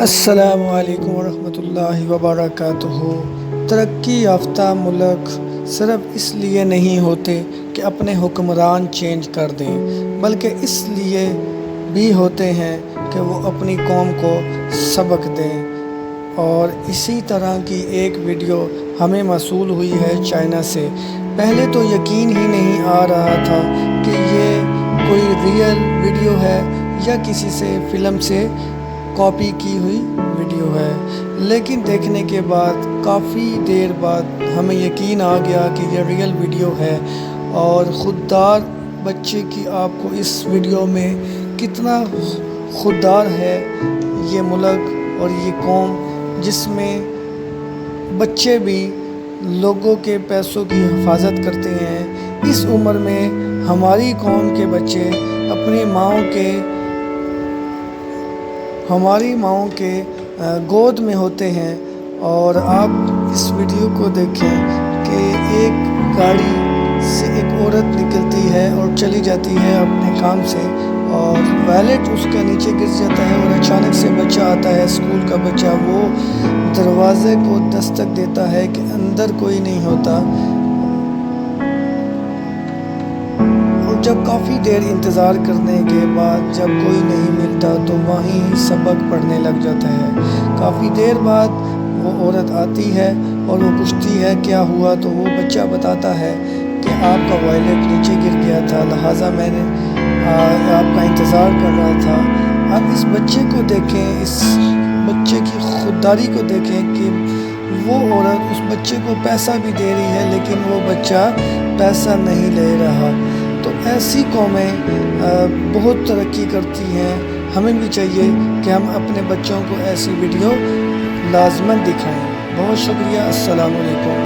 السلام علیکم ورحمۃ اللہ وبرکاتہ۔ ترقی یافتہ ملک صرف اس لیے نہیں ہوتے کہ اپنے حکمران چینج کر دیں، بلکہ اس لیے بھی ہوتے ہیں کہ وہ اپنی قوم کو سبق دیں۔ اور اسی طرح کی ایک ویڈیو ہمیں موصول ہوئی ہے چائنا سے۔ پہلے تو یقین ہی نہیں آ رہا تھا کہ یہ کوئی ریئل ویڈیو ہے یا کسی سے فلم سے کاپی کی ہوئی ویڈیو ہے، لیکن دیکھنے کے بعد کافی دیر بعد ہمیں یقین آ گیا کہ یہ ریئل ویڈیو ہے۔ اور خوددار بچے کی آپ کو اس ویڈیو میں کتنا خوددار ہے یہ ملک اور یہ قوم، جس میں بچے بھی لوگوں کے پیسوں کی حفاظت کرتے ہیں۔ اس عمر میں ہماری قوم کے بچے اپنی ماؤں کے گود میں ہوتے ہیں۔ اور آپ اس ویڈیو کو دیکھیں کہ ایک گاڑی سے ایک عورت نکلتی ہے اور چلی جاتی ہے اپنے کام سے، اور ویلٹ اس کا نیچے گر جاتا ہے، اور اچانک سے بچہ آتا ہے، اسکول کا بچہ، وہ دروازے کو دستک دیتا ہے کہ اندر کوئی نہیں ہوتا، اور جب کافی دیر انتظار کرنے کے بعد جب کوئی نہیں ملتا تو وہیں سبق پڑھنے لگ جاتا ہے۔ کافی دیر بعد وہ عورت آتی ہے اور وہ پوچھتی ہے کیا ہوا، تو وہ بچہ بتاتا ہے کہ آپ کا وائلٹ نیچے گر گیا تھا، لہٰذا میں نے آپ کا انتظار کر رہا تھا۔ اب اس بچے کو دیکھیں، اس بچے کی خودداری کو دیکھیں کہ وہ عورت اس بچے کو پیسہ بھی دے رہی ہے، لیکن وہ بچہ پیسہ نہیں لے رہا۔ تو ایسی قومیں بہت ترقی کرتی ہیں۔ ہمیں بھی چاہیے کہ ہم اپنے بچوں کو ایسی ویڈیو لازماً دکھائیں۔ بہت شکریہ۔ السلام علیکم۔